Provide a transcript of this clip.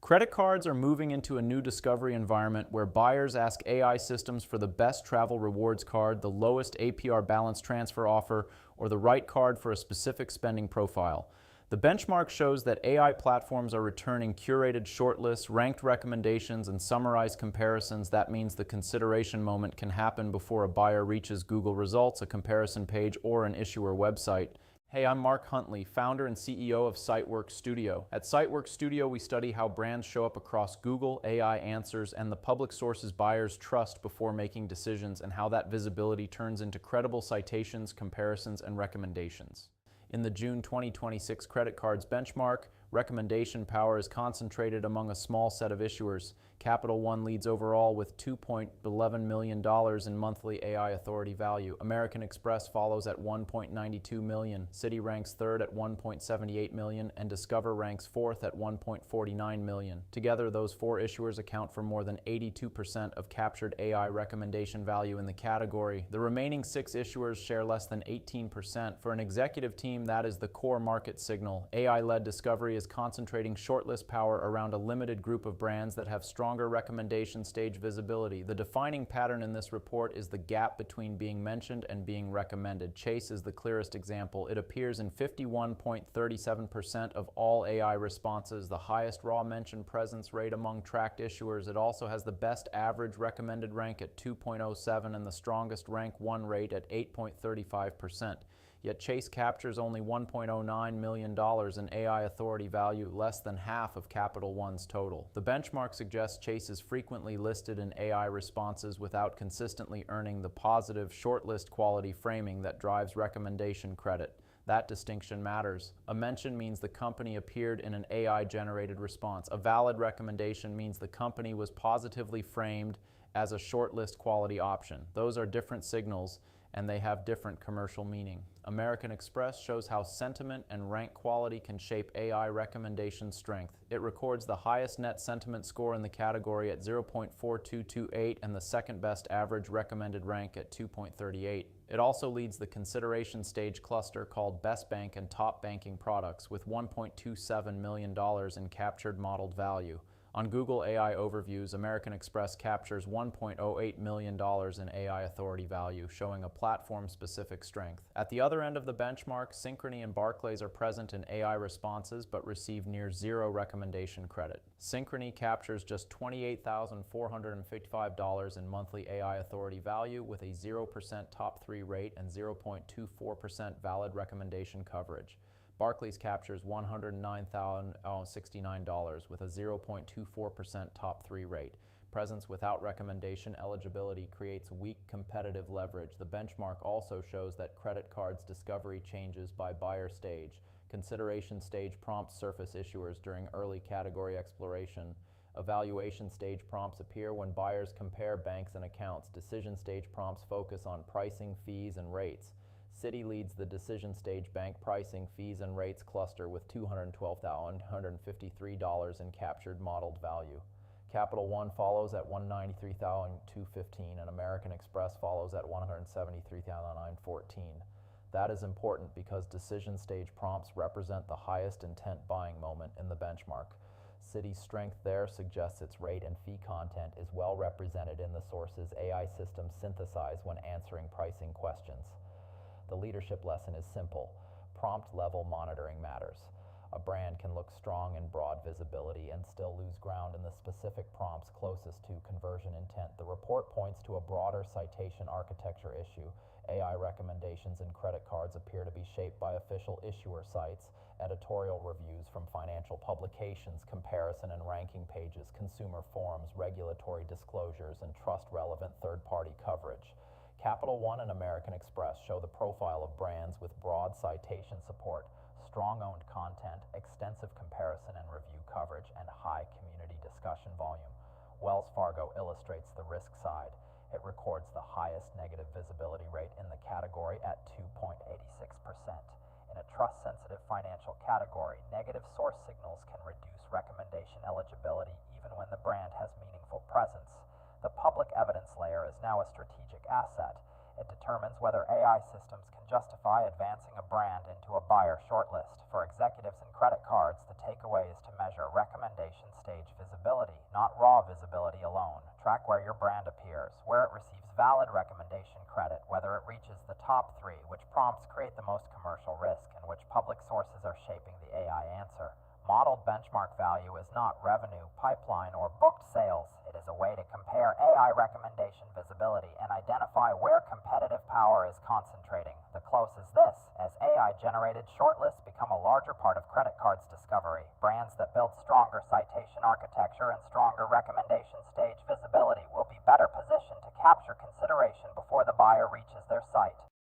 Credit cards are moving into a new discovery environment where buyers ask AI systems for the best travel rewards card, the lowest APR balance transfer offer, or the right card for a specific spending profile. The benchmark shows that AI platforms are returning curated shortlists, ranked recommendations, and summarized comparisons. That means the consideration moment can happen before a buyer reaches Google results, a comparison page, or an issuer website. Hey, I'm Mark Huntley, founder and CEO of CiteWorks Studio. At CiteWorks Studio, we study how brands show up across Google, AI answers, and the public sources buyers trust before making decisions, and how that visibility turns into credible citations, comparisons, and recommendations. In the June 2026 credit cards benchmark, recommendation power is concentrated among a small set of issuers. Capital One leads overall with $2.11 million in monthly AI authority value. American Express follows at $1.92 million. Citi ranks third at $1.78 million, and Discover ranks fourth at $1.49 million. Together, those four issuers account for more than 82% of captured AI recommendation value in the category. The remaining six issuers share less than 18%. For an executive team, that is the core market signal. AI-led discovery is concentrating shortlist power around a limited group of brands that have stronger recommendation stage visibility. The defining pattern in this report is the gap between being mentioned and being recommended. Chase is the clearest example. It appears in 51.37% of all AI responses, the highest raw mention presence rate among tracked issuers. It also has the best average recommended rank at 2.07 and the strongest rank 1 rate at 8.35%. Yet Chase captures only $1.09 million in AI authority value, less than half of Capital One's total. The benchmark suggests Chase is frequently listed in AI responses without consistently earning the positive shortlist quality framing that drives recommendation credit. That distinction matters. A mention means the company appeared in an AI-generated response. A valid recommendation means the company was positively framed as a shortlist quality option. Those are different signals, and they have different commercial meaning. American Express shows how sentiment and rank quality can shape AI recommendation strength. It records the highest net sentiment score in the category at 0.4228 and the second best average recommended rank at 2.38. It also leads the consideration stage cluster called Best Bank and Top Banking Products with $1.27 million in captured modeled value. On Google AI Overviews, American Express captures $1.08 million in AI authority value, showing a platform-specific strength. At the other end of the benchmark, Synchrony and Barclays are present in AI responses but receive near zero recommendation credit. Synchrony captures just $28,455 in monthly AI authority value with a 0% top 3 rate and 0.24% valid recommendation coverage. Barclays captures $109,069 with a 0.24% top 3 rate. Presence without recommendation eligibility creates weak competitive leverage. The benchmark also shows that credit cards discovery changes by buyer stage. Consideration stage prompts surface issuers during early category exploration. Evaluation stage prompts appear when buyers compare banks and accounts. Decision stage prompts focus on pricing, fees, and rates. Citi leads the decision stage bank pricing, fees, and rates cluster with $212,153 in captured modeled value. Capital One follows at $193,215 and American Express follows at $173,914. That is important because decision stage prompts represent the highest intent buying moment in the benchmark. Citi's strength there suggests its rate and fee content is well represented in the sources AI systems synthesize when answering pricing questions. The leadership lesson is simple. Prompt level monitoring matters. A brand can look strong in broad visibility and still lose ground in the specific prompts closest to conversion intent. The report points to a broader citation architecture issue. AI recommendations in credit cards appear to be shaped by official issuer sites, editorial reviews from financial publications, comparison and ranking pages, consumer forums, regulatory disclosures, and trust-relevant third-party coverage. Capital One and American Express show the profile of brands with broad citation support, strong owned content, extensive comparison and review coverage, and high community discussion volume. Wells Fargo illustrates the risk side. It records the highest negative visibility rate in the category at 2.86%. In a trust-sensitive financial category, negative source signals can reduce recommendation eligibility even when the brand has meaningful presence. The public evidence layer is now a strategic asset. It determines whether AI systems can justify advancing a brand into a buyer shortlist. For executives and credit cards, the takeaway is to measure recommendation stage visibility not raw visibility alone. Track where your brand appears, where it receives valid recommendation credit, whether it reaches the top 3, which prompts create the most commercial risk, and which public sources are shaping the AI answer. Modeled benchmark value is not revenue, pipeline, or booked sales. It is a way to compare AI recommendation visibility and identify where competitive power is concentrating. The close is this: as AI-generated shortlists become a larger part of credit cards discovery, brands that build stronger citation architecture and stronger recommendation stage visibility will be better positioned to capture consideration before the buyer reaches their site.